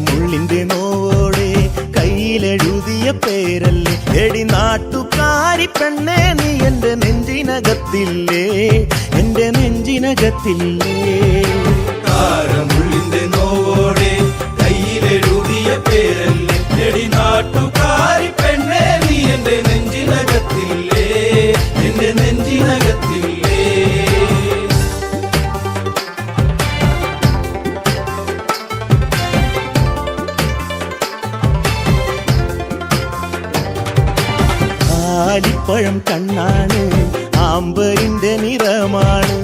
മുള്ളിന്റെ നോവോടെ കയ്യിലെഴുതിയ പേരല്ലേ എടി നാട്ടുകാരി പെണ്ണേ, നീ എന്റെ നെഞ്ചിനകത്തില്ലേ, എന്റെ നെഞ്ചിനകത്തില്ലേ. മുള്ളിന്റെ നോവോടെ കയ്യിലെഴുതിയ പേരല്ലേ എടി നാട്ടുകാരി പെണ്ണേ, നീ എന്റെ നെഞ്ചിനകത്തില്ലേ, എന്റെ നെഞ്ചിനകത്തില്ലേ. ആലിപ്പഴം കണ്ണാണ്, ആമ്പരിന്റെ നിറമാണ്,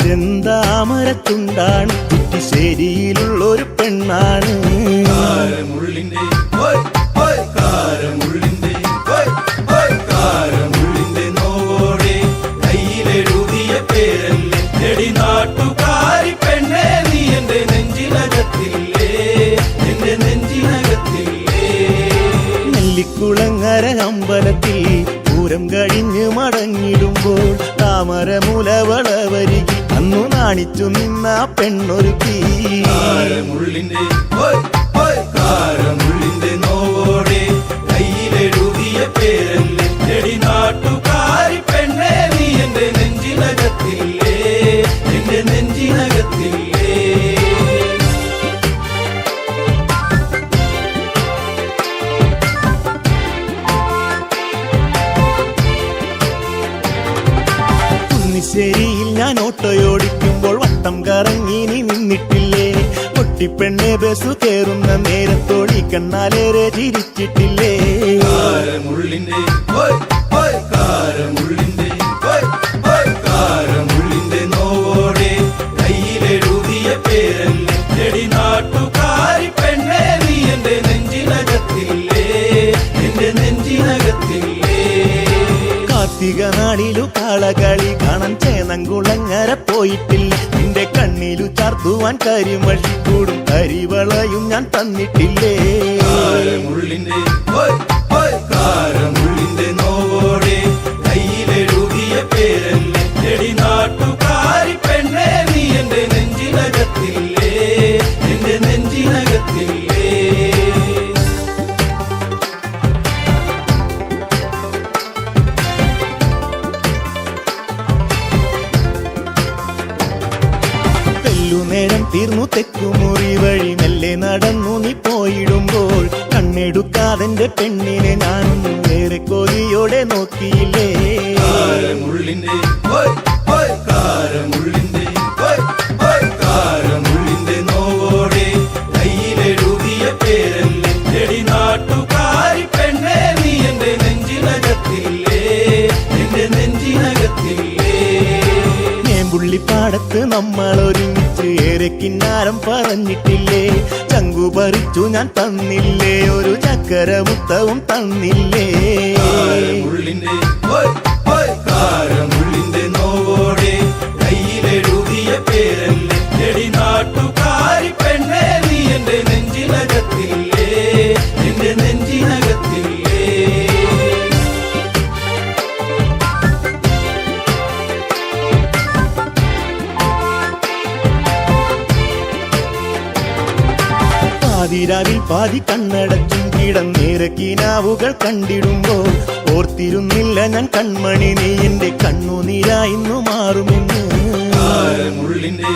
ചെന്താമരത്തുണ്ടാണ്, ചുറ്റിശ്ശേരിയിലുള്ളൊരു പെണ്ണാണ്. മുള്ളിന്റെ മുള്ളിന്റെ നോവോടെ കയ്യിലെഴുതിയ പേരല്ലേ എടി നാട്ടുകാരി പെണ്ണേ, നീ എന്റെ നെഞ്ചിനകത്തില്ലേ, എന്റെ നെഞ്ചിനകത്തില്ലേ. നെല്ലിക്കുളങ്ങര അമ്പലത്തിൽ പൂരം കഴിഞ്ഞ് മടങ്ങിടുമ്പോൾ താമരമുലവളവരികി അന്നു നാണിച്ചു നിന്ന പെണ്ണൊരുക്കി. മുള്ളിന്റെ നോവോടെ കയ്യിലെഴുതിയ പേരല്ലേ എടി നാട്ടുകാരി പെണ്ണേ, നീ എന്റെ നെഞ്ചിനകത്തില്ലേ, എന്റെ നെഞ്ചിനകത്തില്ലേ. കുന്നിശ്ശേരിയിൽ ഞാൻ ഓട്ടോയോടിക്കുമ്പോൾ വട്ടം കറങ്ങി നീ നിന്നിട്ടില്ലേ, പൊട്ടിപ്പെണ്ണെ ബസ് കയറുന്ന നേരത്തോടി കണ്ണാലേറെ ചിരിച്ചിട്ടില്ലേ. മുള്ളിന്റെ മുള്ളിന്റെ നോവോടെ കയ്യിലെഴുതിയ പേരല്ലേ എടി നാട്ടുകാരി പെണ്ണേ, നീ എന്റെ നെഞ്ചിനകത്തില്ലേ, എന്റെ നെഞ്ചിനകത്തില്ലേ. കാർത്തിക നാളിലു കാളകളി കാണാൻ ചേന്നംകുളങ്ങര പോയിട്ടില്ല, നിന്റെ കണ്ണിലു ചാർത്തുവാൻ കരിമഴിക്കൂടും കരിവളയും ഞാൻ തന്നിട്ടില്ലേ. മുള്ളിന്റെ നോവോടെ കയ്യിലെഴുതിയ പേരല്ലേ എടി നാട്ടുകാരി പെണ്ണേ, നീ എന്റെ നെഞ്ചിനകത്തില്ലേ, എന്റെ നെഞ്ചിനകത്തില്ലേ. നേരം തീർന്നു തെക്കുമുറി വഴി മെല്ലെ നടന്നു നീ പോയിടുമ്പോൾ കണ്ണെടുക്കാതെന്റെ പെണ്ണിനെ ഞാനൊന്നും വേറെ കൊതിയോടെ നോക്കിയില്ലേ. മുള്ളിന്റെ മുള്ളിന്റെ നോവോടെ കയ്യിലെഴുതിയ പേരല്ലേ എടി നാട്ടുകാരി പെണ്ണേ, നീ എന്റെ നെഞ്ചിനകത്തില്ലേ, എന്റെ നെഞ്ചിനകത്തില്ലേ. പുള്ളിപ്പാടത്ത് നമ്മൾ ഒരുമിച്ച് ഏറെ കിന്നാരം പറഞ്ഞിട്ടില്ലേ, ചങ്കു പറിച്ചു ഞാൻ തന്നില്ലേ, ഒരു ചക്കര മുത്തവും തന്നില്ലേ. മുള്ളിന്റെ നോവോടെ കയ്യിലെഴുതിയ പേരല്ലേ എടി നാട്ടുകാരി പെണ്ണേ, നീ എന്റെ നെഞ്ചിനകത്തില്ലേ, എന്റെ നെഞ്ചിനകത്തില്ലേ. പാതിരാവിൽ പാതി കണ്ണടച്ചും കിടന്നേറെ കിനാവുകൾ കണ്ടിടുമ്പോൾ ഓർത്തിരുന്നില്ല ഞാൻ കൺമണി, നീ എന്റെ കണ്ണുനീരായിന്നു മാറുമെന്ന്. മുള്ളിന്റെ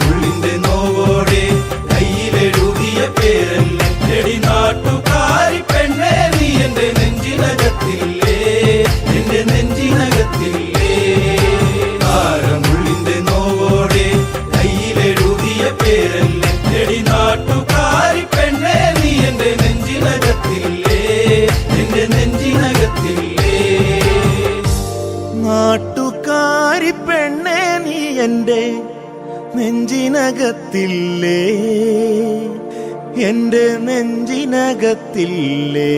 മുള്ളിന്റെ നോവോടെ കയ്യിലെഴുതിയ പേരല്ലേ എടി നാട്ടുകാരി പെണ്ണേ, നീ എന്റെ നെഞ്ചിനകത്തില്ലേ, എന്റെ നെഞ്ചിനകത്തില്ലേ. മുള്ളിന്റെ നോവോടെ കയ്യിലെഴുതിയ പേരല്ലേ എടി നാട്ടുകാരി പെണ്ണേ, നീ എന്റെ നെഞ്ചിനകത്തില്ലേ, എന്റെ നെഞ്ചിനകത്തില്ലേ. നാട്ടുകാരി പെണ്ണേ, നീ എന്റെ നെഞ്ചിനകത്തില്ലേ, എൻ്റെ നെഞ്ചിനകത്തില്ലേ.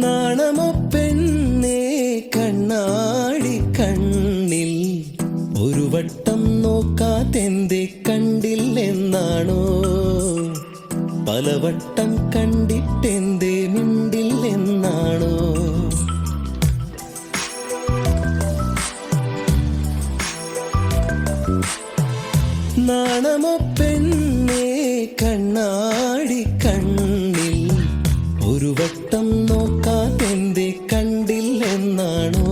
നാണമോ പെണ്ണേ കണ്ണാടി കണ്ണിൽ ഒരു വട്ടം നോക്കാതെന്തേ കണ്ടില്ലെന്നാണോ, പലവട്ടം കണ്ടിട്ടെന്തേ മിണ്ടില്ലെന്നാണോ. നാണമോ പെണ്ണേ കണ്ണാടി കണ്ണിൽ ഒരു വട്ടം നോക്കാതെന്തേ കണ്ടില്ലെന്നാണോ,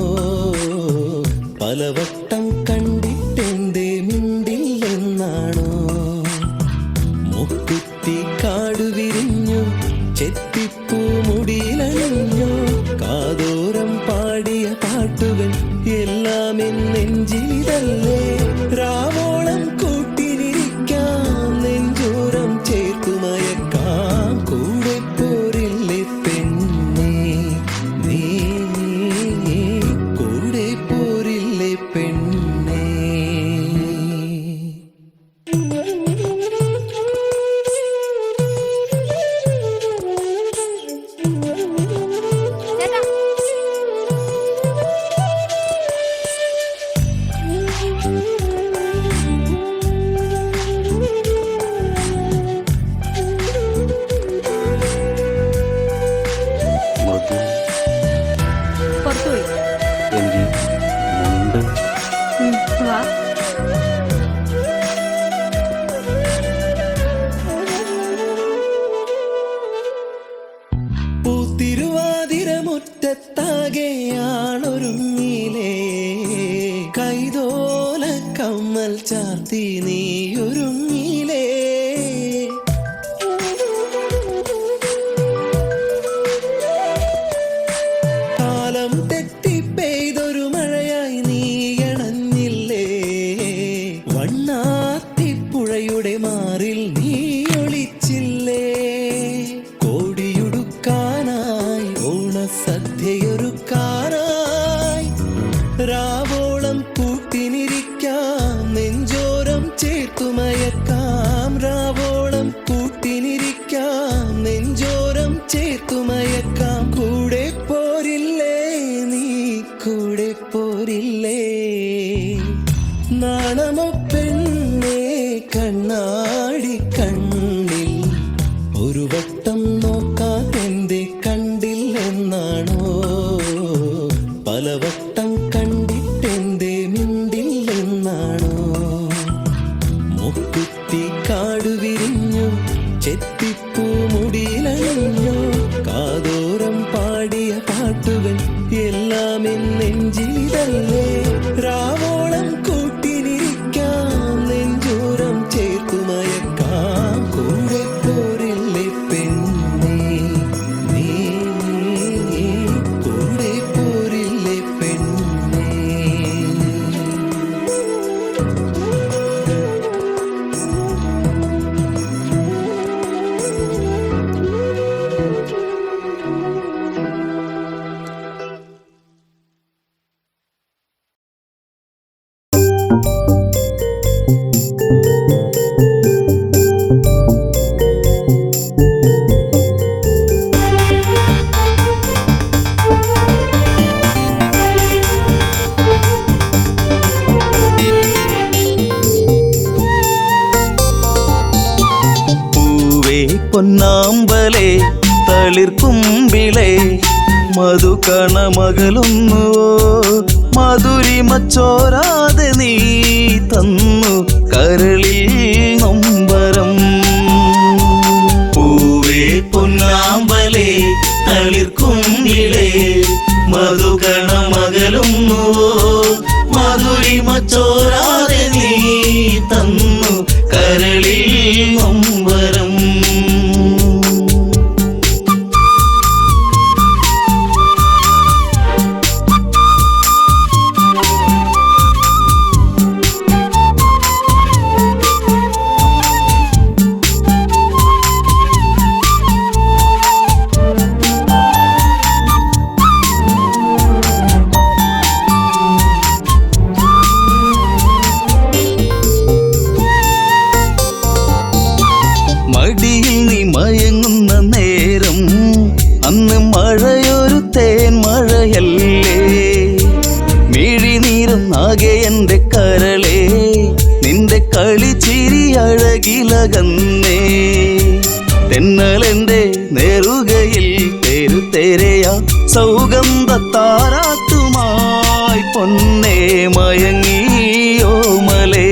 പലവട്ടം കണ്ടിട്ടെന്തേ മിണ്ടില്ലെന്നാണോ. മുക്കുത്തി കാടു വിരിഞ്ഞു ചെത്തിപ്പൂ മുടിയിലണിഞ്ഞു, കാതോരം പാടിയ പാട്ടുകൾ എല്ലാം എൻ നെഞ്ചിലിതല്ലേ. രാവോളം കൂട്ടിനിരിക്കാം, നെഞ്ചോരം ചേർത്തുമയക്കാം, കൂടെ പോരില്ലേ പെണ്ണേ നീ, കൂടെ പോരില്ലേ പെണ്ണേ. പൂത്തിരുവാതിരമുറ്റത്താകെയാണൊരുങ്ങിലേ, കൈതോല കമ്മൽ ചാർത്തി നീയൊരുങ്ങിലേ. കാലം തെറ്റി പെയ്തൊരു മഴയായി നീയണഞ്ഞില്ലേ, വണ്ണാത്തിപ്പുഴയുടെ മാറിൽ നീ ഒളിച്ചില്ലേ. കോടിയുടുക്കാനായി ഓണസദ്യയൊരുക്കാനായി രാവോളം കൂട്ടിനിരിക്കാം, നെഞ്ചോരം ചേർത്തുമയക്കാം. രാവോളം കൂട്ടിനിരിക്കാം, നെഞ്ചോരം ചേർത്തുമയക്കാം, കൂടെ പോരില്ലേ നീ, കൂടെ പോരില്ലേ. നാണമോ പെണ്ണേ കണ്ണാടി കണ്ണിൽ ഒരു വട്ടം നോക്കാതെന്തേ കണ്ടില്ലെന്നാണോ, പലവട്ടം കണ്ടിട്ടെന്തേ മിണ്ടില്ലെന്നാണോ. മുക്കുത്തി കാടു വിരിഞ്ഞു ചെത്തിപ്പൂ മുടിയിലണിഞ്ഞു, കാതോരം പാടിയ പാട്ടുകൾ എല്ലാം എൻ നെഞ്ചിലിതല്ലേ. രാവോളം കൂട്ടിനിരിക്കാം, നെഞ്ചോരം ചേർത്തുമയക്കാം, കൂടെ പോരില്ലേ പെണ്ണേ നീ, കൂടെ പോരില്ലേ പെണ്ണേ. പൊന്നാമ്പലേ തളിർക്കുമ്പിളേ മധുകണമകലുന്നുവോ, മധുരിമച്ചോരാതെ നീ തന്നു കരളിൽ നൊമ്പരം. പൂവേ പൊന്നാമ്പലേ തളിർക്കുമ്പിളേ മധുകണമകലുന്നുവോ മധുരിമ ചോരാതെ നീ തന്നു കരളിൽ നൊമ്പരം. മടിയിൽ നീ മയങ്ങുന്ന നേരം അന്ന് മഴയൊരു തേൻ മഴയല്ലേ. മിഴിനീരുന്നാകെ എൻ്റെ കരളെ നിന്റെ കളിച്ചിരി അഴകിലകന്നേ. തെന്നലെന്റെ നേറുകയിൽ തെരുതെരയ സൗഗന്ധ താരാട്ടുമായി പൊന്നേ മയങ്ങിയോ മലേ.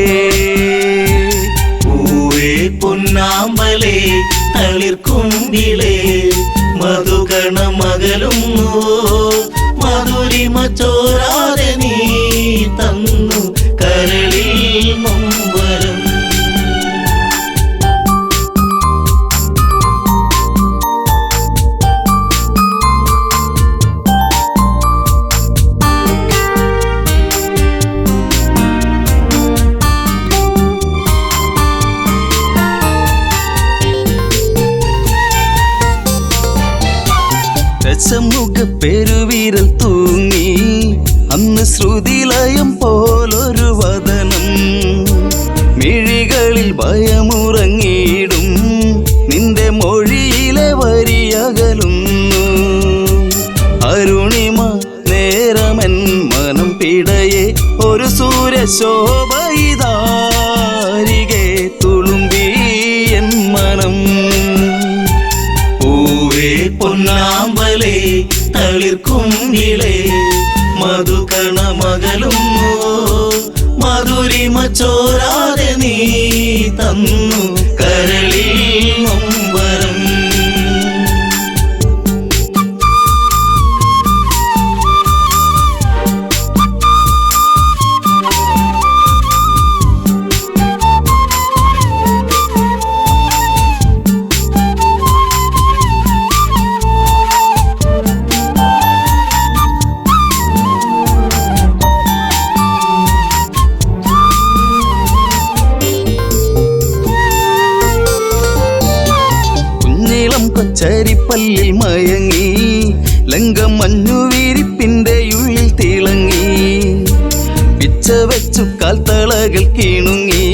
പൊന്നാമ്പലേ തളിർക്കുമ്പിളേ മധുകണമകലുന്നുവോ മധുരിമ ചോരാതെ നീ തന്നു കരളിൽ നൊമ്പരം. രസമുഖ പെരുവിരൽ തൂങ്ങി അന്ന് ശ്രുതിലയം പോലൊരു വദനം. മിഴികളിൽ ഭയമുറങ്ങിയിടും നിന്റെ മൊഴിയിലെ വരിയകലുന്നു. അരുണിമ നേരമൻ മനം പിടയെ ഒരു സൂര്യശോഭയിതാരികെ തുളുമ്പി എൻ മനം. പൊന്നാമ്പലേ തളിർക്കുമ്പിളേ മധുകണമകലുന്നുവോ മധുരിമ ചോരാതെ നീ തന്നു കരളിൽ നൊമ്പരം. കൊച്ചരിപ്പല്ലിൽ മയങ്ങി ലങ്കമഞ്ഞു വിരിപ്പിന്റെ ഉള്ളിൽ തിളങ്ങി. പിച്ച വെച്ചു കാൽത്തളകൾ കിണുങ്ങി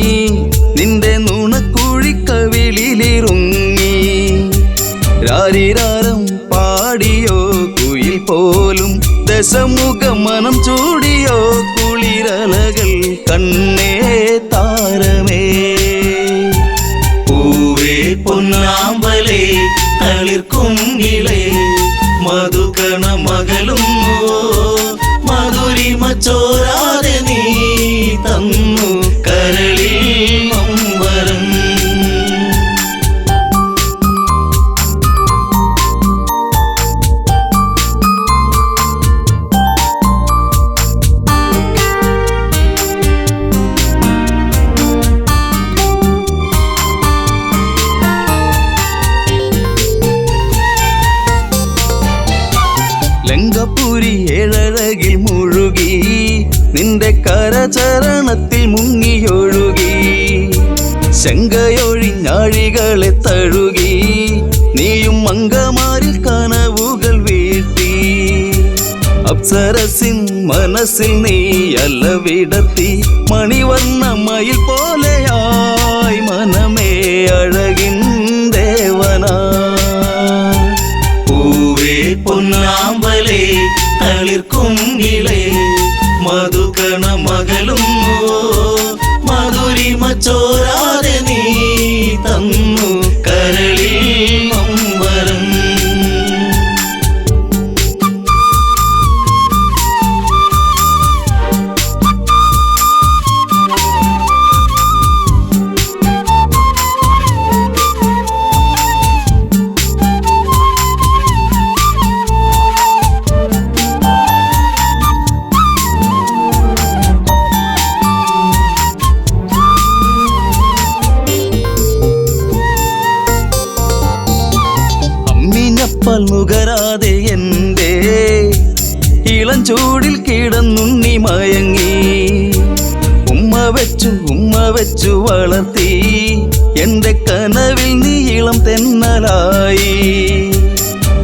നിന്റെ നുണക്കുഴിക്കവിളിലിറുങ്ങി. രാരിരാരം പാടിയോ കുയിൽ പോലും ദശമുഖ മനം ചൂടിയോ കുളിരലകൾ കണ്ണേ താരമേ. പൊന്നാമ്പലേ തളിർക്കുമ്പിളേ മധുകണമകലുന്നുവോ മധുരിമ ചോരാതെ നീ തന്നു കരളിൽ നൊമ്പരം. ലങ്കപുരി ഏഴഴകിൽ മുഴുകി നിന്റെ കരചരണത്തിൽ മുങ്ങിയൊഴുകി. ശങ്കയൊഴിഞ്ഞാഴികളെ തഴുകി നീയും മങ്കമാരിൽ കനവുകൾ വീഴ്ത്തി. അപ്സരസിൻ മനസ്സിൽ നീ അലവിടത്തി മണിവർണ്ണ മയിൽ പോലെയായി മനമേ അഴകിൻ ദേവനാ. പൊന്നാമ്പലേ തളിർക്കുമ്പിളേ മധുകണമകലുന്നുവോ മധുരിമ ചോരാതെ നീ തന്നു കരളിൽ നൊമ്പരം. ഇളം ചൂടിൽ കിടന്നുണ്ണി മയങ്ങി. ഉമ്മ വെച്ചു വളർത്തി എന്റെ കനവിൽ നീ ഇളം തെന്നലായി.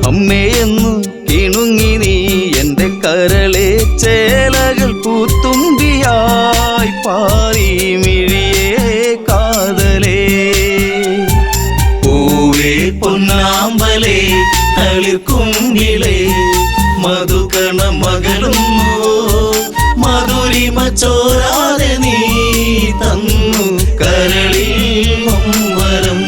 അമ്മയെന്നു കിണുങ്ങി നീ എന്റെ കരളെ ചേലകൾ പൂത്തുമ്പിയായി പാറി മിഴിയേ കാതലേ. പൂവേ പൊന്നാമ്പലേ തളിർക്കുങ്കിളേ മധുകണ മകളുന്നു മധുരിമ ചോരാതെ നീ തന്നു കരളിൽ നൊമ്പരം.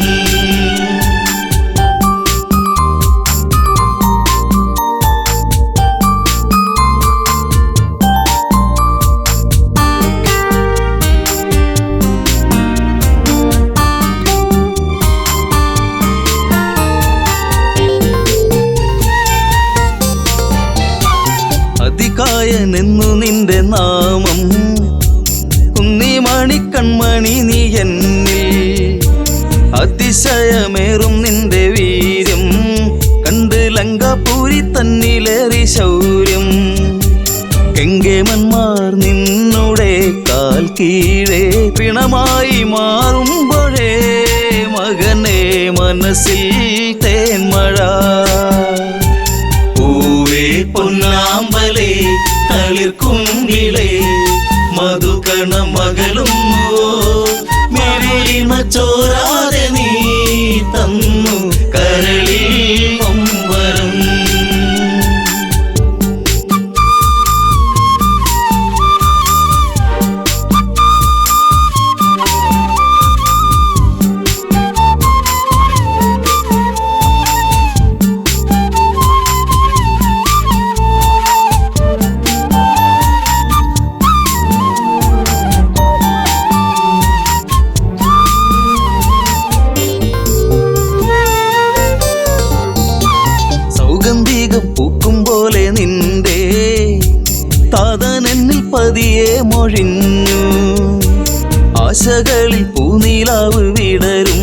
അതികായനെന്നു നിന്റെ നാമം കുന്നിമണി കൺമണി നീ എന്നിൽ. അതിശയമേറും നിന്റെ വീര്യം കണ്ട് ലങ്കാപുരി തന്നിലേറി ശൗര്യം. കെങ്കേമന്മാർ നിന്നുടെ കാൽ കീഴേ പിണമായി മാറുമ്പോഴേ മകനെ മനസ്സിൽ തേന്മഴ. പൂവേ പൊന്നാമ്പലേ തളിർക്കുങ്കിളേ മധുകണ മകളും മധുരിമ ചോരാതെ നീ തന്നു കരളിൽ നൊമ്പരം. പൂക്കും പോലെ നിന്റെ താതനെന്നിൽ പതിയെ മൊഴിഞ്ഞു. ആശകളിൽ പൂനീലാവ് വിടരും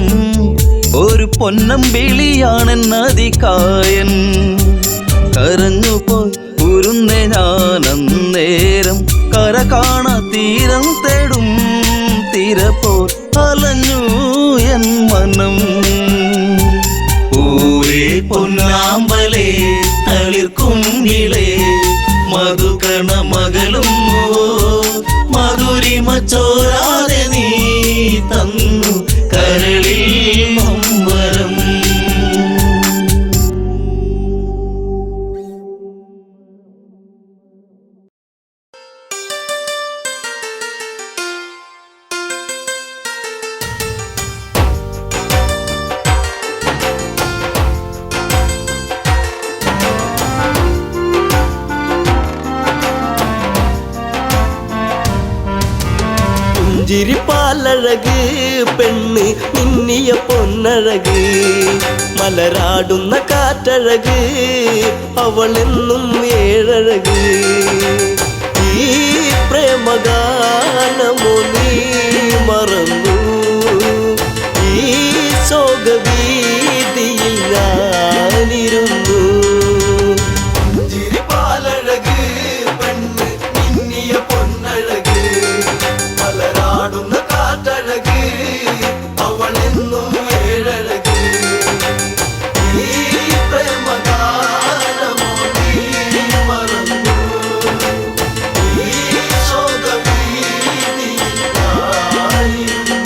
ഒരു പൊന്നമ്പിളിയാണെന്നതികായൻ. കരഞ്ഞുപോയി ഉരുന്നേ ഞാനന്നേരം കര കാണാ തീരം തേടും തിരപ്പോൾ അലഞ്ഞു എൻ മനം. പൂവേ പൊന്നാമ്പലേ തളിർക്കുങ്കിളേ മധുകണ മകളും മധുരിമ ചോരാതെ നീ തന്നു കരളിൽ നൊമ്പരം. ചിരിപ്പാലഴക് പെണ്ണ് മിന്നിയ പൊന്നഴക് മലരാടുന്ന കാറ്റഴക് അവളെന്നും ഏഴഴക്. ഈ പ്രേമഗാനമോ നീ മറന്നു ഈ ശോകവീതിയിൽ ഞാനിരുന്നു. ചിരിപ്പാലഴക് പെണ്ണ് മിന്നിയ പൊന്നഴക് മലരാടുന്ന കാറ്റഴക് അവളെന്നും ഏഴഴക്. ഈ പ്രേമഗാനമോ നീ മറന്നു ഈ ശോകവീതിയിൽ ഞാനിരുന്നു.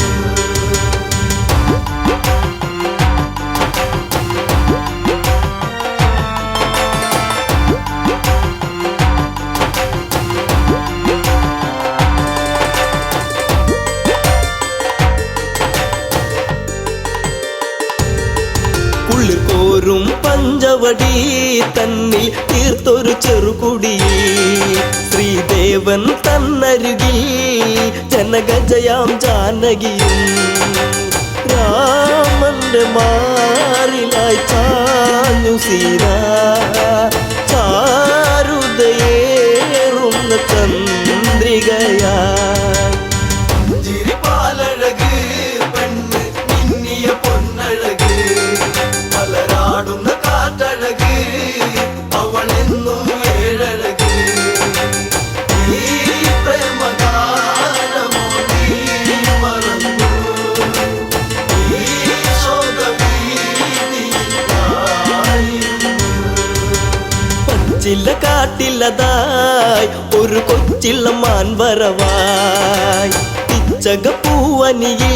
കോരും പഞ്ചവടി തന്നിൽ തീർത്തൊരു ചെറുകുടി ശ്രീദേവൻ തന്നരുകിൽ ജനകജയാം ജാനകിയും രാമന്റെ മാറിലായി ചാഞ്ഞു സീത ചാരുതയേറുന്ന ചന്ദ്രികയാ. ചിരിപ്പാലഴക് പെണ്ണ് മിന്നിയ പൊന്നഴക് മലരാടുന്ന കാറ്റഴക് അവളെന്നും ഏഴഴക്. കാട്ടിലതായി ഒരു കൊച്ചിള്ളമാൻ വരവായി പിച്ചകപ്പൂവനിയിൽ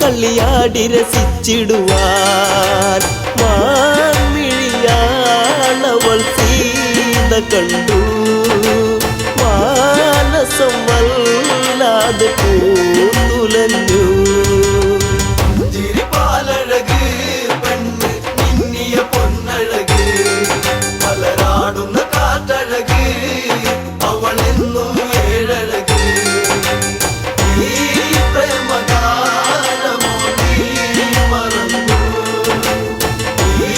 കളിയാടി രസിച്ചിടുവാൻ മാൻമിഴിയാണവൾ സീത കണ്ടു മാനസം വല്ലാതെ പൂത്തുലഞ്ഞു ചിരിപ്പാലഴക് പെണ്ണ് മിന്നിയ പൊന്നഴക് മലരാടുന്ന കാറ്റഴക് അവളെന്നും ഏഴഴക് ഈ പ്രേമഗാനമോ നീ മറന്നു ഈ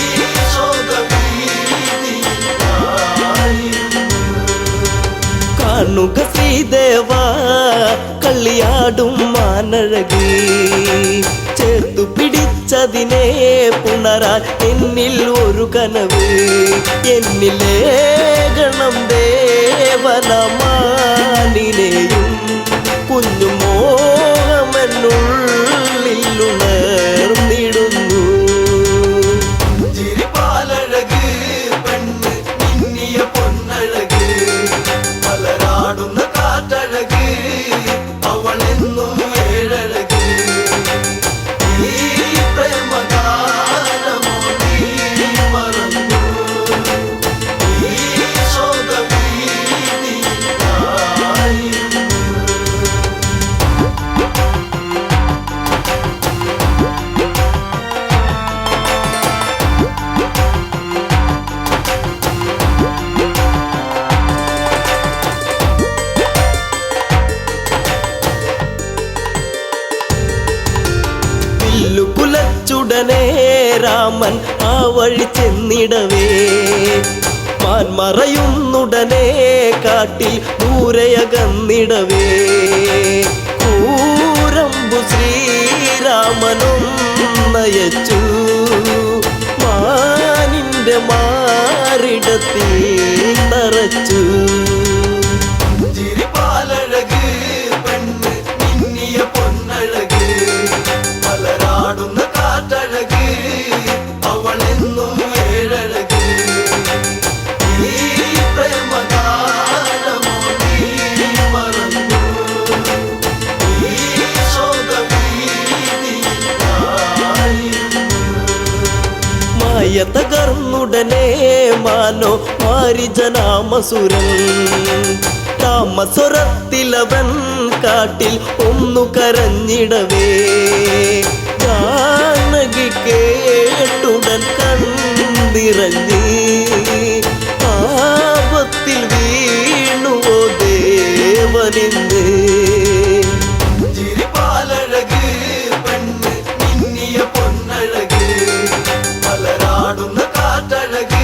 ശോകഭീതിയിലായിരുന്നു. കാണുക ശ്രീദേവ കളിയാടും മാനഴകി ചേർത്തു പിടിച്ചതിനെ പുണരാൻ എന്നിൽ ഒരു കനവ് എന്നിലെ ഗണം ദേവനമാനിനെയും കുഞ്ഞു മോഹമെന്നുള്ളിൽ ഉണർന്നിടുന്നു ചിരിപ്പാലഴക് പെണ്ണ് മിന്നിയ പൊന്നഴക് മലരാടുന്ന കാറ്റഴക് അവളെന്നും ഏഴഴക് ഈ പ്രേമഗാനമോ നീ മറന്നു ഈ ശോകഭീതിയിലായിരുന്നു. പുലച്ചുടനെ രാമൻ ആ വഴി ചെന്നിടവേ മാൻമറയുന്നുടനെ കാട്ടിൽ ദൂരയകന്നിടവേ കൂരമ്പു ശ്രീരാമനും നയച്ചു മാനിന്റെ മാറിടത്തിൽ തറച്ചു ചിരിപ്പാലഴക് പെണ്ണ് മിന്നിയ പൊന്നഴക് മലരാടുന്ന കാറ്റഴക് അവളെന്നും ഏഴഴക് ഈ പ്രേമഗാനമോ നീ മറന്നു ഈ ശോകഭീതിയിലായിരുന്നു. മായ തകർന്നുടനെ മാനോ മാരിജനാമസുരൻ താമസ്വരത്തിലവൻ കാട്ടിൽ ഒന്നു കരഞ്ഞിടവേ ജാനകി കേട്ടുടൻ കണ്ടിറങ്ങി ആപത്തിൽ വീണുവോ ദേവനിന്ന് ചിരിപ്പാലഴക് പെണ്ണ് മിന്നിയ പൊന്നഴക് മലരാടുന്ന കാറ്റഴക്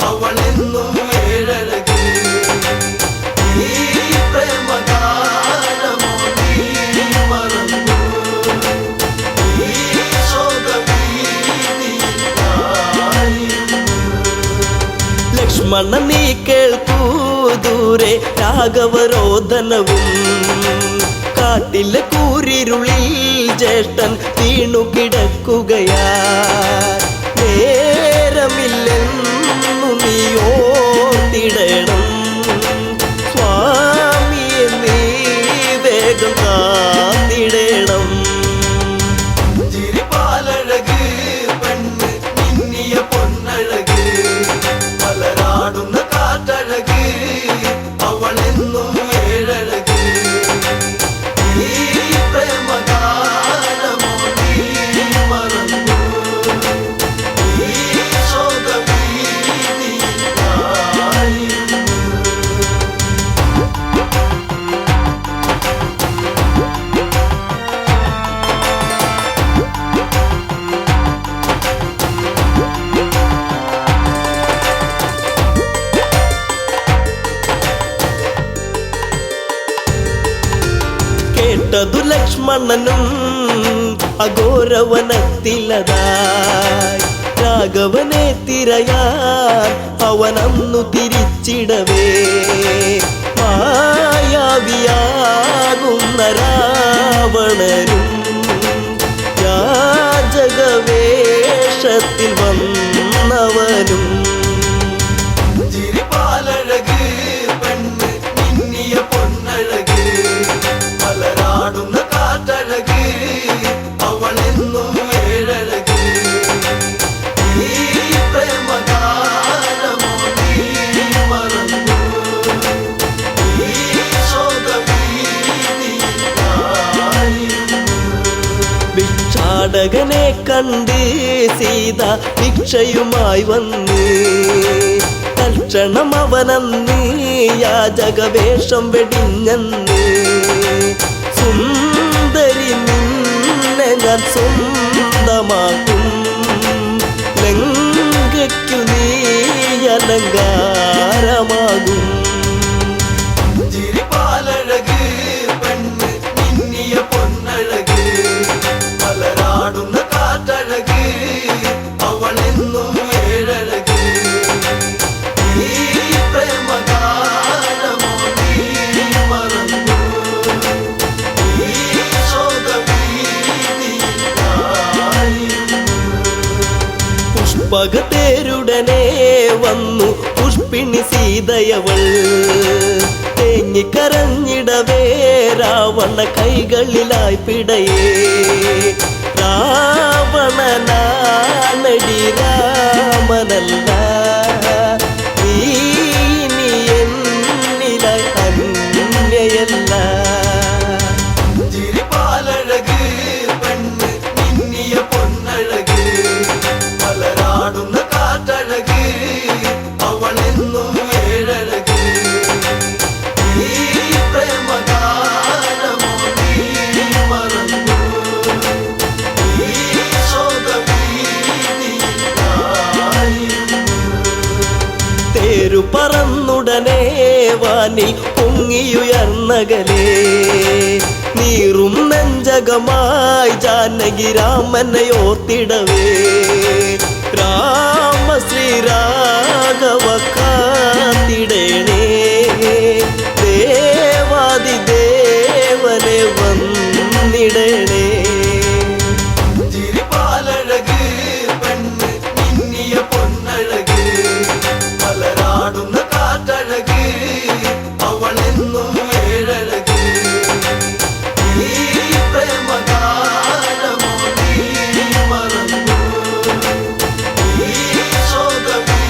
അവളെന്നും ഏഴഴക് ഈ പ്രേമഗാനമോ നീ മറന്നു ഈ ശോകഭീതിയിലായിരുന്നു. ലക്ഷ്മണ നീ കേൾക്കൂ ദൂരെ രാഘവരോധനവും കാട്ടിലെ കൂരിരുളിൽ ജ്യേഷ്ഠൻ വീണു കിടക്കുകയാ നേരമില്ലെന്നു നീ ഓർത്തിടണം സ്വാമിയെ നീ വേഗം കാത്തിടണം ചിരിപ്പാലഴക് പെണ്ണ് മിന്നിയ പൊന്നഴക് മലരാടുന്ന കാറ്റഴക് അവളെന്നും ഏഴഴക് ഈ പ്രേമഗാനമോ നീ മറന്നു ഈ ശോകഭീതിയിലായിരുന്നു. കേട്ടതു ലക്ഷ്മണനും അഘോരവനത്തിലതായി രാഘവനെ തിരയാൻ അവനന്നു തിരിച്ചിടവേ മായാവിയാകുന്ന രാവണനും യാചകവേഷത്തിൽ വന്നവനും ചിരിപ്പാലഴക് അഴകനെ കണ്ട് സീത ഭിക്ഷയുമായി വന്ന് തൽക്ഷണം അവനന്ന് യാചകവേഷം വെടിഞ്ഞന്ന് സുന്ദരി നിന്നെ ഞാൻ സ്വന്തമാക്കും ലങ്കയ്ക്കു നീ അലങ്കാരമാകും ചിരിപ്പാലഴക് പെണ്ണ് മിന്നിയ പൊന്നഴക് മലരാടുന്ന കാറ്റഴക് അവളെന്നും ഏഴഴക് ഈ പ്രേമഗാനമോ നീ മറന്നു ഈ ശോകഭീതിയിലായിരുന്നു പുഷ്പകത്തേരുടനെ വന്നു പുഷ്പിണി സീതയവൾ തേങ്ങിക്കരഞ്ഞിടവേ രാവണ കൈകളിലായി പിടയേ രാവണനാണടി രാമനല്ല നീ ഇനി എന്നിലായി അന്യയല്ല ചിരിപ്പാലഴക് പെണ്ണ് മിന്നിയ പൊന്നഴക് മലരാടുന്ന കാറ്റഴക് അവളെന്നും ഏഴഴക് ഈ പ്രേമഗാനമോ നീ മറന്നു ഈ ശോകഭീതിയിലായിരുന്നു തേരു പറന്നുടനെ വാനിൽ പൊങ്ങിയുയർന്നകലേ നീറും നെഞ്ചകമായി ജാനകി രാമനെ ഓർത്തിടവേ രാമ ശ്രീരാഘവ കാത്തിടേണേ ദേവാദി ദേവനെ വന്നിടണേ ചിരിപ്പാലഴക് പെണ്ണ് മിന്നിയ പൊന്നഴക് മലരാടുന്ന കാറ്റഴക് അവളെന്നും ഏഴഴക് ഈ പ്രേമഗാനമോ നീ മറന്നു ഈ ശോകഭീതിയിലായിരുന്നു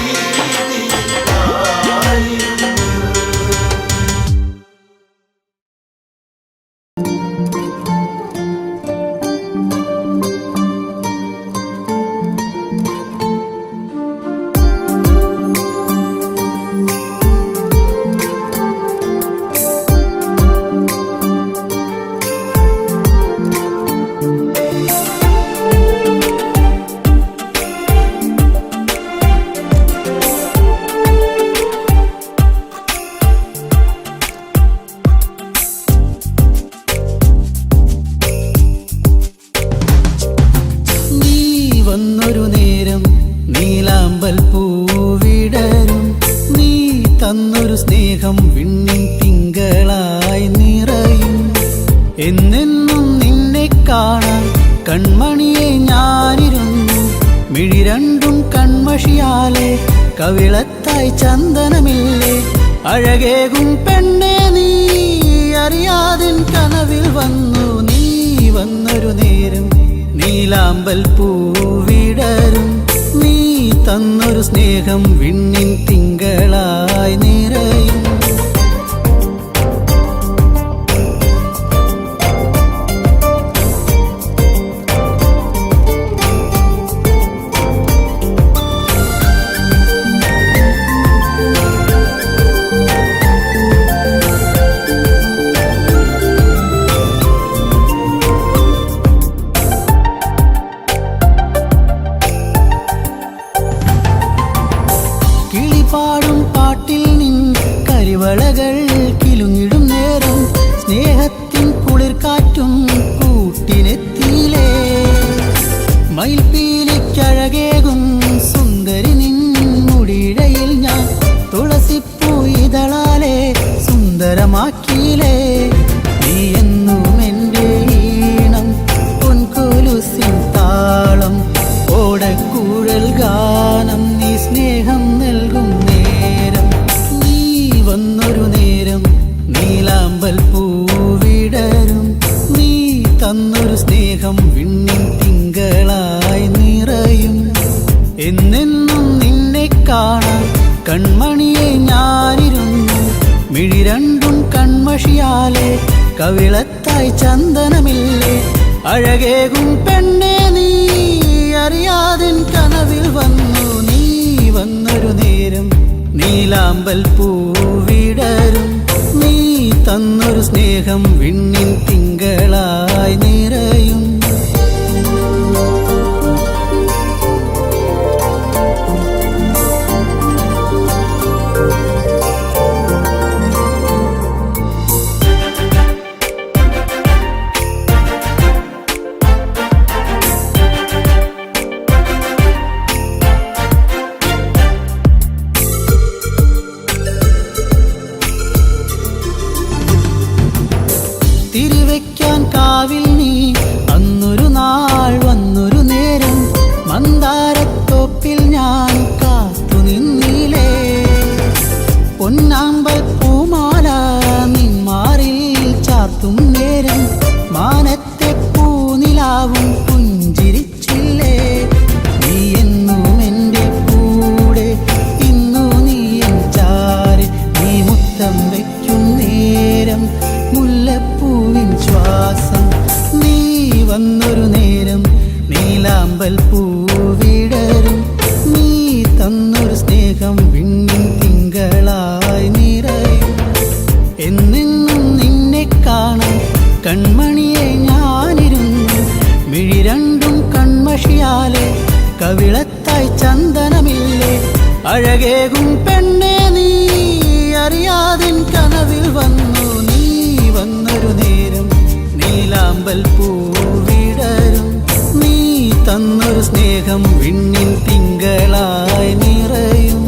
നീ വന്നൊരു നേരം നീലാമ്പൽ പൂവിടരും നീ തന്നൊരു സ്നേഹം വിണ്ണിൻ തിങ്കളായി നിറയും എന്നെന്നും നിന്നെ കാണാൻ കൺമണിയെ ഞാനിരുന്നു മിഴി രണ്ടും കൺമഷിയാലെ കവിളത്തായി ചന്ദനമില്ലേ അഴകേകും പെണ്ണെ നീ അറിയാതിൻ കനവിൽ വന്നു നീ വന്നൊരു നേരം നീലാമ്പൽ പൂവിടരും നീ തന്നൊരു സ്നേഹം വിണ്ണിൻ തിങ്കളായി നിറയും കിളിപാടും പാട്ടിൽ നിൻ കരിവളകൾ കിലുങ്ങിടും നേരം സ്നേഹത്തിൻ കുളിർക്കാറ്റും കൂട്ടിനെത്തിയിലേ മയിൽപ്പീലിക്കഴകേകും സുന്ദരി നിൻ മുടിയിഴയിൽ ഞാൻ തുളസിപ്പൂ ഇതളാലെ സുന്ദരമാക്കിയിലേ നീ എന്നും എൻ്റെ ഈണം പൊൻകൊലുസിൻ താളം ഓടക്കൂഴൽ ഗാനം നീ സ്നേഹം നൽകും നേരം നീ വന്നൊരു നേരം നീലാമ്പൽ പൂവിടരും നീ തന്നൊരു സ്നേഹം വിണ്ണിൻ തിങ്കളായി നിറയും എന്നെന്നും നിന്നെ കാണാൻ കൺമണിയെ ഞാനിരുന്നു മിഴി രണ്ടും കൺമഷിയാലെ കവിളത്തായി ചന്ദനമില്ലേ അഴകേകും പെണ്ണെ നീ അറിയാതിൻ കനവിൽ വന്നു നീ വന്നൊരു നേരം നീലാമ്പൽ പൂവിടരും നീ തന്നൊരു സ്നേഹം വിണ്ണിൻ തിങ്കളായി നിറയും തിരിവെക്കാൻ കാവിൽ നീ അന്നൊരു നാൾ വന്നൊരു നേരം മന്ദാരത്തോപ്പിൽ ഞാൻ കാത്തു നിന്നിലേ പൊന്നാമ്പൽ പൂമാല നിന്മാറിൽ ചാർത്തും നേരം മാനത്തെ പൂനിലാവും പുഞ്ചിരിച്ചില്ലേ നീ എന്നും എൻ്റെ കൂടെ ഇന്നു നീ എൻ ചാരെ നീ മുത്തം വയ്ക്കും നേരം മുല്ലപ്പൂവിൻ ശ്വാസം നീ വന്നൊരു നേരം നീലാമ്പൽ പൂവിടരും നീ തന്നൊരു സ്നേഹം വിണ്ണിൻ തിങ്കളായി നിറയും എന്നെന്നും നിന്നെ കാണാൻ കൺമണിയെ ഞാനിരുന്നു മിഴി രണ്ടും കൺമഷിയാലെ കവിളത്തായി ചന്ദനമില്ലേ അഴകേകും പെണ്ണെ നീ അറിയാതിൻ കനവിൽ വന്നു നീ വന്നൊരു നേരം നീലാമ്പൽ പൂവിടരും നീ തന്നൊരു സ്നേഹം വിണ്ണിൻ തിങ്കളായി നിറയും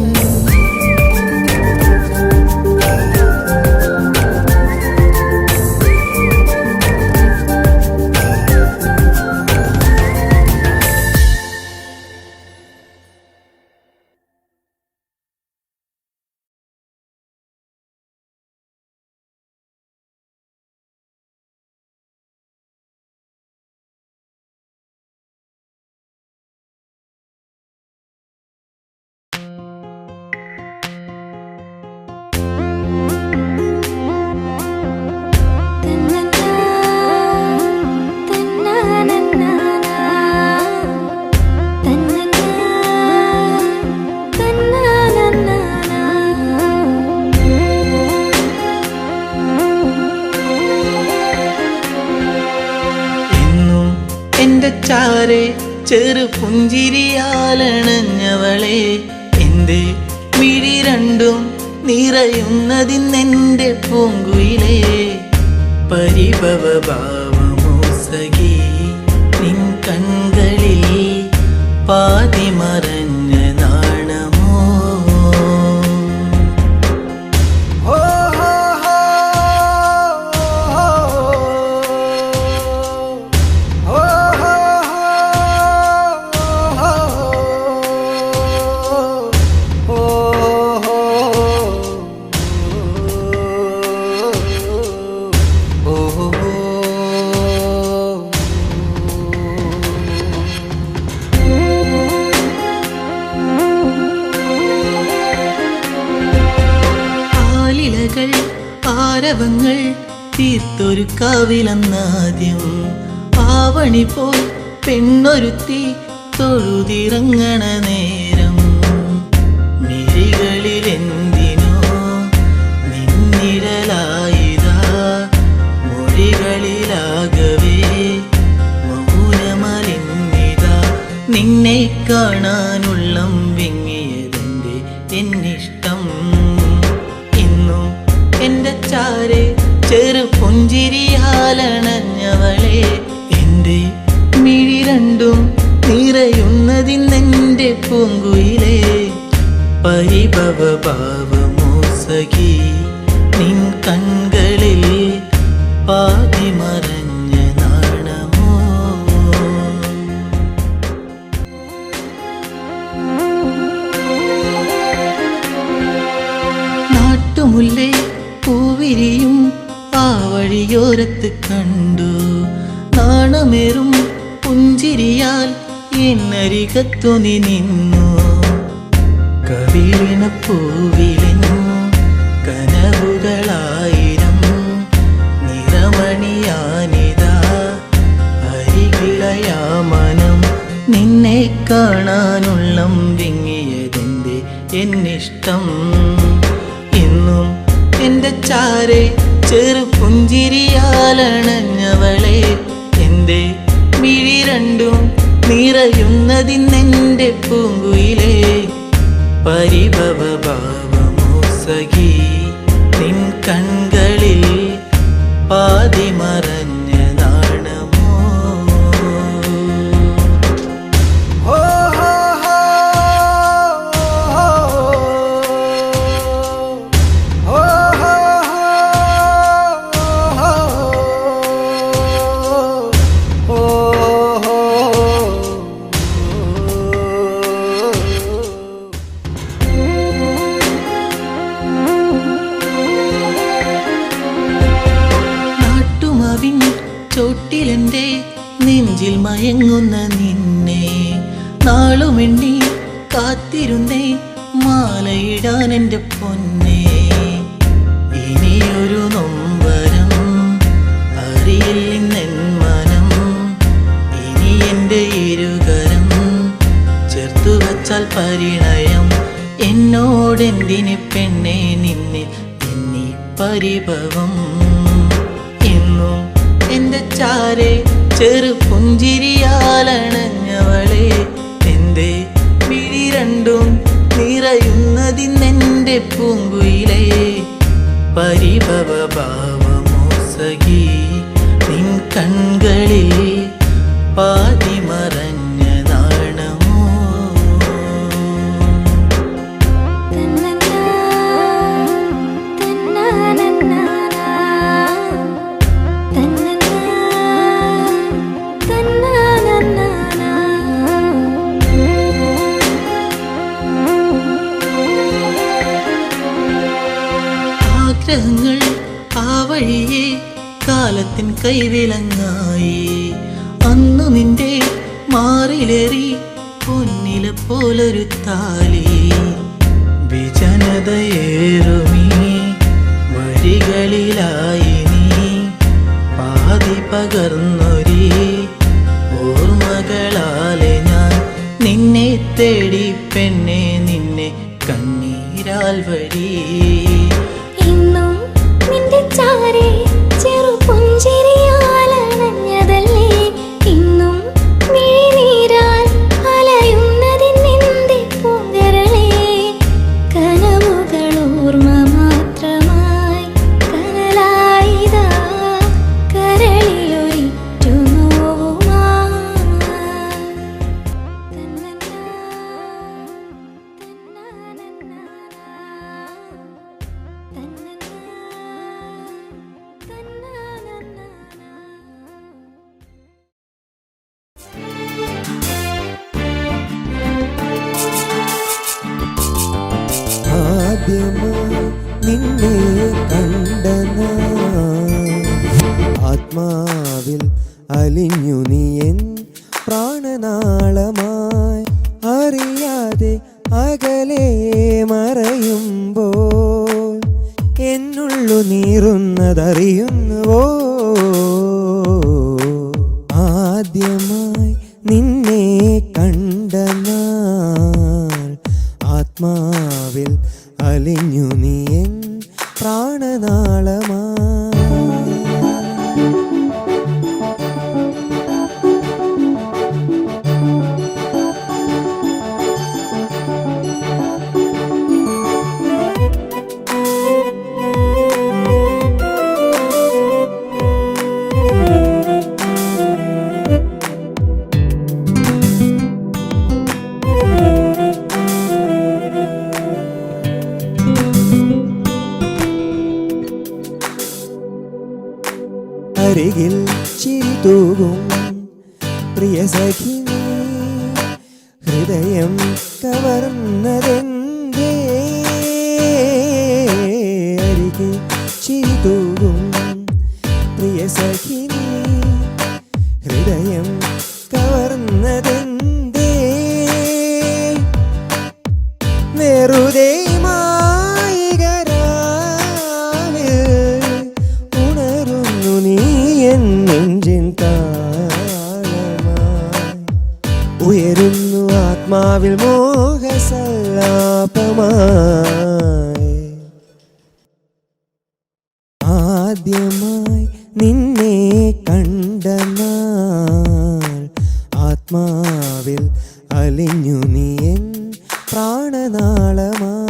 എന്റെ ചാരെ ചെറു പുഞ്ചിരിയാലണഞ്ഞവളെ എന്റെ മിഴി രണ്ടും നിറയുന്നതിന്നെന്റെ പൂങ്കുയിലേ പരിഭവ ഭാവമോ സഖി നിൻ കൺകളിൽ പാതി മറഞ്ഞ നാണമോ ആരവങ്ങൾ തീർത്തൊരു കാവിലെന്നാദ്യം ആവണി പോൽ പെണ്ണൊരുത്തി തൊഴുതിറങ്ങണ നേരം മിഴികളിലെന്തിനോ നിന്നിഴലായിതാ മൊഴികളിലാകവേ മൗനമലിന്നിതാ നിന്നെ കാണാനുള്ളം വിങ്ങിയതെന്റെ എന്നിഷ്ടം എന്റെ ചാരെ ചെറു പുഞ്ചിരിയാലണഞ്ഞവളെ എന്റെ മിഴി രണ്ടും നിറയുന്നതിന്നെന്റെ പൂങ്കുയിലേ പരിഭവ ഭാവമോ സഖി നിൻ കൺകളിൽ പാതി മറഞ്ഞ നാണമോ നാട്ടുമുല്ലേ പൂവിരിയും ആ വഴിയോരത്ത് കണ്ടു നാണമേറും പുഞ്ചിരിയാൽ എന്നരികത്തു നീ നിന്നു കവിളിന പൂവിലെന്നു കനവുകളായിരം നിറമണിയാനിതാ അരികിളയാ മനം നിന്നെ ചാരെ ചെറു പുഞ്ചിരിയാലണഞ്ഞവളെ എന്റെ മിഴി രണ്ടും നിറയുന്നതിന്നെന്റെ പൂങ്കുയിലേ പരിഭവ ഭാവമോ സഖി നിൻ കൺകളിൽ പാതി മറഞ്ഞ നാണമോ നാട്ടുമാവിൻ ചോട്ടിലെന്റെ നെഞ്ചിൽ മയങ്ങുന്ന നിന്നെ നാളുമെണ്ണി കാത്തിരുന്നേ മാലയിടാൻ എൻ്റെ പൊന്നെ ഇനിയൊരു നൊമ്പരം അറിയില്ലെന്നെൻ മനം ഇനി എൻ്റെ ഇരുകരം ചേർത്തു വച്ചാൽ പരിണയം എന്നോടെന്തിന് പെണ്ണെ നിന്നെ എന്നീ പരിഭവം എന്നും എന്റെ ചാരെ ചെറു പുഞ്ചിരിയാലണഞ്ഞവളെ എന്റെ മിഴി രണ്ടും നിറയുന്നതിന്നെന്റെ പൂങ്കുയിലേ പരിഭവ ഭാവമോ സഖി നിൻ കൺകളിൽ പാതി മറഞ്ഞ നാണമോ ആഗ്രഹങ്ങൾ ആ വഴിയെ കാലത്തിൻ കൈവിലങ്ങായി അന്നു നിന്റെ മാറിലേറി പൊന്നില പോലൊരു താലി വിജനതയേറുമീ വഴികളിലായി നീ പാതി പകർന്നൊരി ഓർമ്മകളാലെ ഞാൻ നിന്നെ തേടി പെണ്ണെ നിന്നെ കണ്ണീരാൽ വഴി ഇന്നും നിന്റെ ചാരെ ചെറു പുഞ്ചിരിയാലണഞ്ഞതല്ലേ ഇന്നും മിഴിനീരാൽ അലയുന്നതിന്നെന്റെ പൂങ്കരളേ കനവുകൾ ഓർമ്മ മാത്രമായി കനലായിതാ കരളിലൊരിറ്റു ആദ്യമായി നിന്നെ കണ്ട ആത്മാവിൽ അലിഞ്ഞു നീ എൻ പ്രാണനാളമായി അറിയാതെ അകലെ മറയുമ്പോൾ എന്നുള്ളു നീറുന്നതറിയുന്നുവോ ആദ്യമായി നിന്നെ കണ്ട ആത്മാവിൽ അലിഞ്ഞു നീ എൻ പ്രാണനാളമായി അരികിൽ ചിരി തൂകും പ്രിയ സഖി ഹൃദയം കവർന്നതെന്തേ അരികിൽ ചിരി തൂകും പ്രിയ സഖി ഹൃദയം കവർന്നതെന്തേ വെറുതെ ഉയരുന്നു ആത്മാവിൽ മോഹസല്ലാപമായി ആദ്യമായി നിന്നെ കണ്ട നാൾ ആത്മാവിൽ അലിഞ്ഞു നീ എൻ പ്രാണനാളമായി.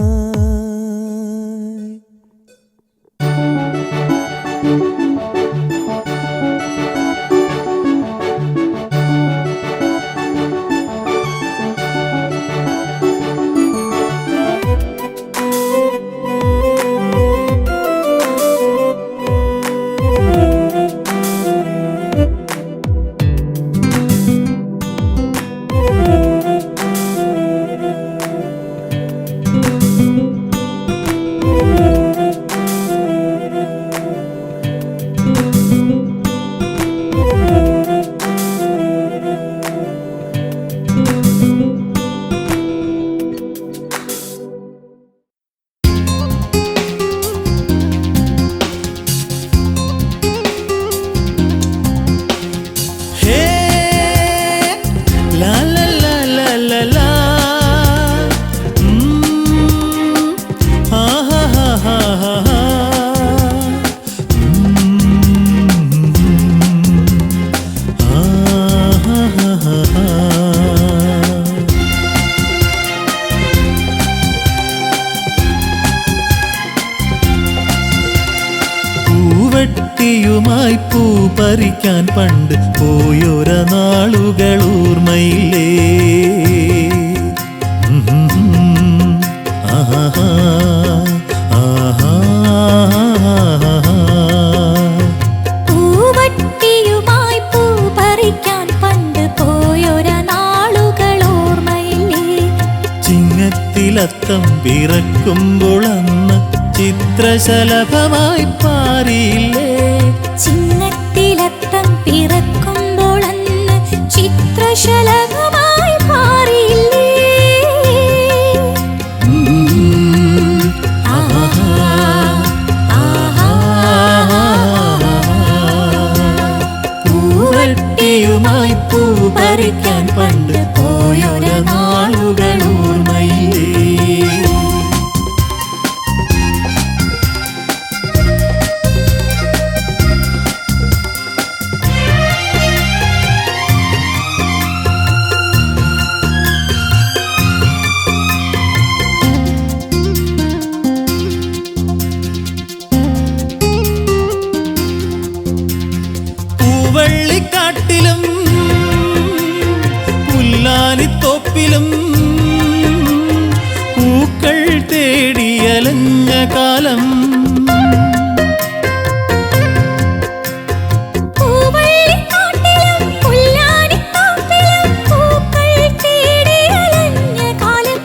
പൂവട്ടിയുമായി പൂ പറിക്കാൻ പണ്ട് പോയൊര നാളുകൾ ഓർമ്മയില്ലേ? ആഹാ ആഹാ. പൂവട്ടിയുമായി പൂ പറിക്കാൻ പണ്ട് പോയൊര നാളുകൾ ഓർമ്മയില്ലേ? ചിങ്ങത്തിലത്തം പിറക്കുമ്പോൾ അന്ന് ചിത്രശലഭമായി പാറിയില്ലേ? ചിങ്ങത്തിലത്തം പിറക്കുമ്പോൾ അന്ന് ചിത്രശലഭമായി പാറിയില്ലേ? പൂവട്ടിയുമായി പൂ പറിക്കാൻ പണ്ട് പോയൊര നാളുകൾ ഓർമ്മയില്ലേ? പൂവള്ളിക്കാട്ടിലും പുല്ലാനിത്തോപ്പിലും പൂക്കൾ തേടിയലഞ്ഞ കാലം. പൂവള്ളിക്കാട്ടിലും പുല്ലാനിത്തോപ്പിലും പൂക്കൾ തേടിയലഞ്ഞ കാലം.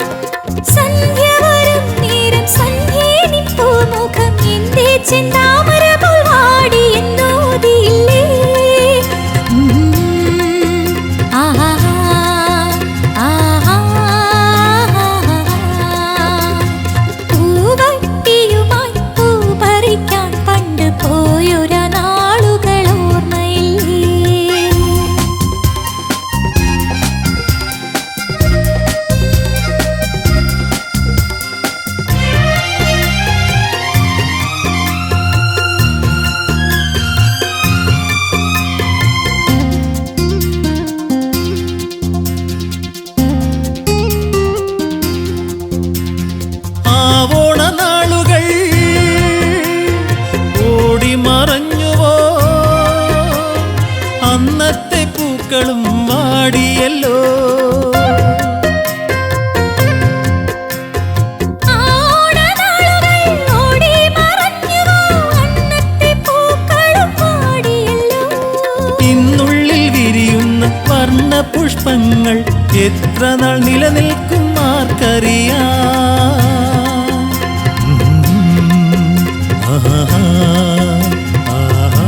സന്ധ്യ വരും നേരം സന്ധ്യേനിൻ പൂമുഖം എന്റെ ചെന്താമര പോൽ വാടിയെന്നോതിയില്ലേ? പൂവട്ടിയുമായി പൂ പറിക്കാൻ പണ്ട് പോയൊര നാളുകൾ ഓർമ്മയില്ലേ? ആവോണ നാളുകൾ ഓടി മറഞ്ഞുവോ? അന്നത്തെ പൂക്കളും വാടിയല്ലോ. ഓണനാളുകൾ ഓടി മറഞ്ഞുവോ? അന്നത്തെ പൂക്കളും വാടിയല്ലോ. ഇന്നുള്ളിൽ വിരിയുന്ന വർണ്ണ പുഷ്പങ്ങൾ എത്ര നാൾ നിലനിൽക്കും ആർക്കറിയാം? ആഹാ ആഹാ.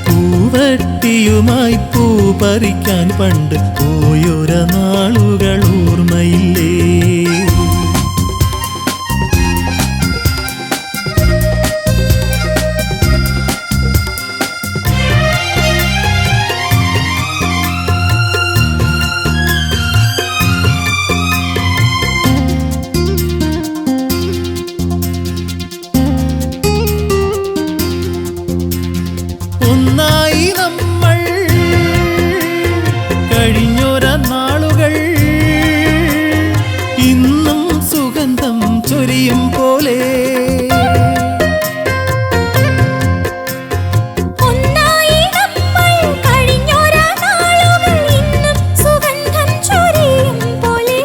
പൂവട്ടിയുമായി പൂ പറിക്കാൻ പണ്ട് പോയൊര നാളുകൾ ഓർമ്മയില്ലേ? പോലെ ഒന്നായി നമ്മൾ കഴിഞ്ഞൊരാ നാളുകൾ ഇന്നും സുഗന്ധം ചൊരിയും പോലെ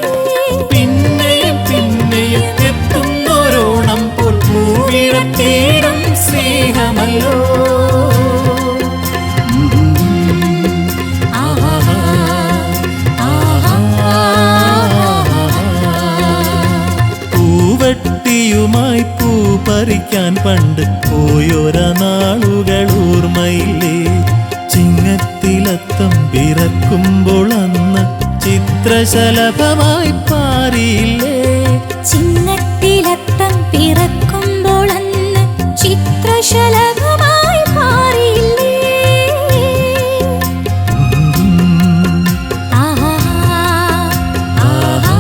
പിന്നെയും പിന്നെയും എത്തുന്നോരോണം പോൽ പൂവിടത്തേടും സ്നേഹമല്ലോ പൂവട്ടിയുമായി പൂ പറിക്കാൻ പണ്ട് പോയൊര നാളുകൾ ഓർമ്മയില്ലേ ചിങ്ങത്തിലത്തം പിറക്കുമ്പോൾ അന്ന് ചിത്രശലഭമായി പാറിയില്ലേ ചിങ്ങത്തിലത്തം പിറക്കുമ്പോൾ അന്ന് ചിത്രശലഭമായി മാറിയില്ലേ ആഹാ ആഹാ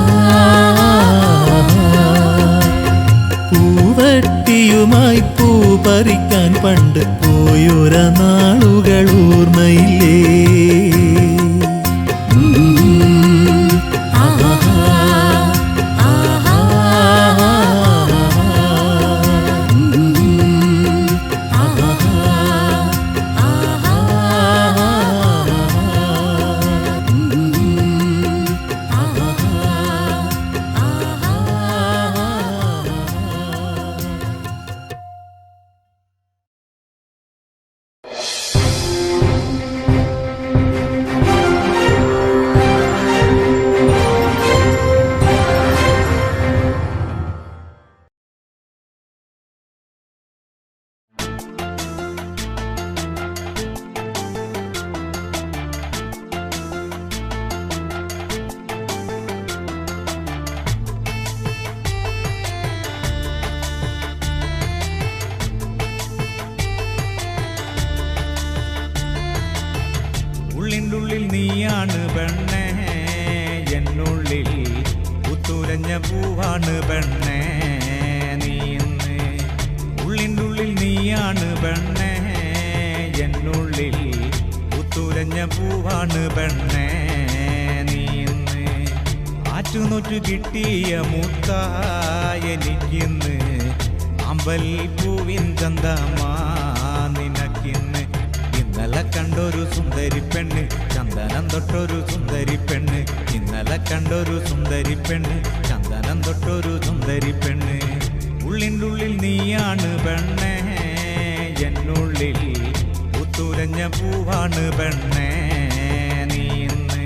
പൂവട്ടിയുമായി പൂ പറിക്കാൻ പണ്ട് പോയൊര നാളുകൾ ഓർമ്മയില്ലേ ഉള്ളിനുള്ളിൽ നീയാണ് പെണ്ണേ എന്നുള്ളിൽ പുത്തുലഞ്ഞ പൂവാണ് പെണ്ണേ നീ ഇന്ന് ഉള്ളിനുള്ളിൽ നീയാണ് പെണ്ണേ എന്നുള്ളിൽ പുത്തുലഞ്ഞ പൂവാണ് പെണ്ണേ നീ ഇന്ന് ആറ്റുനോറ്റു കിട്ടിയ മുത്തായെനിക്കിന്ന് അമ്പൽ പൂവിൻ ചന്തമാ നിനക്കിന്ന് ഇന്നലെ കണ്ടൊരു സുന്ദരി പെണ്ണ് ചന്ദനം തൊട്ടൊരു സുന്ദരി പെണ്ണ് ഇന്നലെ കണ്ടൊരു സുന്ദരി പെണ്ണ് ചന്ദനം തൊട്ടൊരു സുന്ദരി പെണ്ണ് ഉള്ളിൻ്റെ ഉള്ളിൽ നീയാണ് പെണ്ണേ എന്നുള്ളിൽ പുത്തുലഞ്ഞ പൂവാണ് പെണ്ണേ നീ ഇന്ന്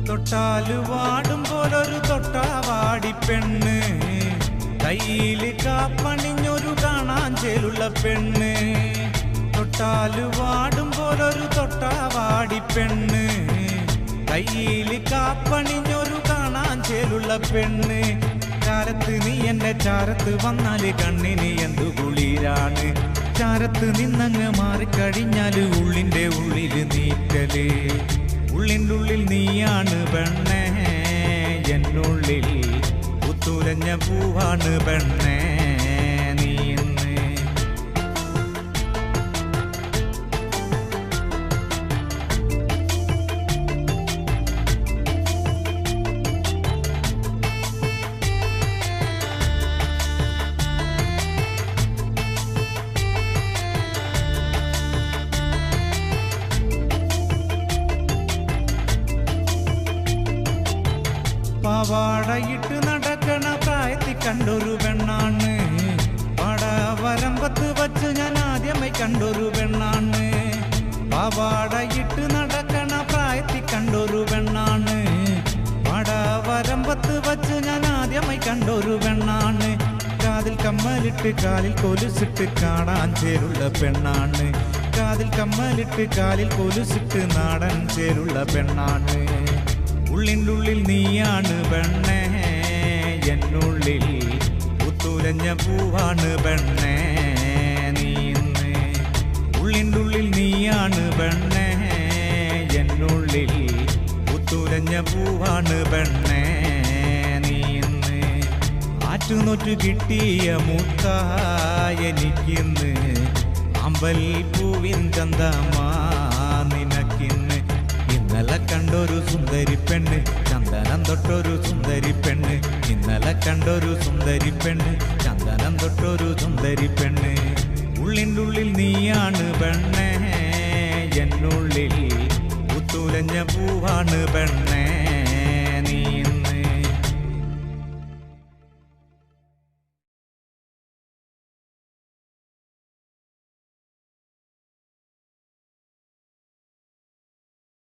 തൊട്ടാല് വാടും പോലൊരു തൊട്ടാവാടി പെണ്ണ് കയ്യില് കാപ്പണിഞ്ഞൊരു കാണാൻ ചേലുള്ള പെണ്ണ് തൊട്ടാല് വാടും പോലൊരു തൊട്ടാവാടി പെണ്ണ് കയ്യില് കാപ്പണിഞ്ഞൊരു കാണാൻ ചേലുള്ള പെണ്ണ് ചാരത്ത് നീ എന്റെ ചാരത്ത് വന്നാല് കണ്ണിന് എന്തു കുളിരാണ് ചാരത്ത് നിന്നങ്ങ് മാറിക്കഴിഞ്ഞാല് ഉള്ളിന്റെ ഉള്ളില് നീക്കല് ഉള്ളിൻ്റെ ഉള്ളിൽ നീയാണ് പെണ്ണേ എന്നുള്ളിൽ പുത്തുലഞ്ഞ പൂവാണ് പെണ്ണേ നീ ഇന്ന് പാവാടയിട്ട് നടക്കണ പ്രായത്തിൽ കണ്ടൊരു പെണ്ണാണ് പാടവരമ്പത്ത് വച്ച് ഞാൻ ആദ്യമായി കണ്ടൊരു പെണ്ണാണ് പാവാടയിട്ട് നടക്കണ പ്രായത്തിൽ കണ്ടൊരു പെണ്ണാണ് പാടവരമ്പത്ത് വച്ച് ഞാൻ ആദ്യമായി കണ്ടൊരു പെണ്ണാണ് കാതിൽ കമ്മലിട്ട് കാലിൽ കൊലുസിട്ട് കാണാൻ ചേരുള്ള പെണ്ണാണ് കാതിൽ കമ്മലിട്ട് കാലിൽ കൊലുസിട്ട് നാടൻ ചേരുള്ള പെണ്ണാണ് ഉള്ളിൻ്റെ ഉള്ളിൽ നീയാണ് പെണ്ണേ എന്നുള്ളിൽ പുത്തുലഞ്ഞ പൂവാണ് പെണ്ണേ നീ ഇന്ന് ഉള്ളിൻ്റെ ഉള്ളിൽ നീയാണ് പെണ്ണേ എന്നുള്ളിൽ പുത്തുലഞ്ഞ പൂത്തുലഞ്ഞ പൂവാണ് പെണ്ണേ നീ ഇന്ന് ആറ്റുനൊറ്റു കിട്ടിയ മുത്തായെനിക്കിന്ന് അമ്പൽ പൂവിൻ ചന്തമാ നിനക്കിന്ന് ഇന്നലെ കണ്ടൊരു സുന്ദരി പെണ്ണ് ചന്ദനം തൊട്ടൊരു സുന്ദരി പെണ്ണ് ഇന്നലെ കണ്ടൊരു സുന്ദരി പെണ്ണ് ചന്ദനം തൊട്ടൊരു സുന്ദരി പെണ്ണ് ഉള്ളിൻ്റെ ഉള്ളിൽ നീയാണ് പെണ്ണേ എന്നുള്ളിൽ പൂത്തുലഞ്ഞ പൂവാണ് പെണ്ണേ നീ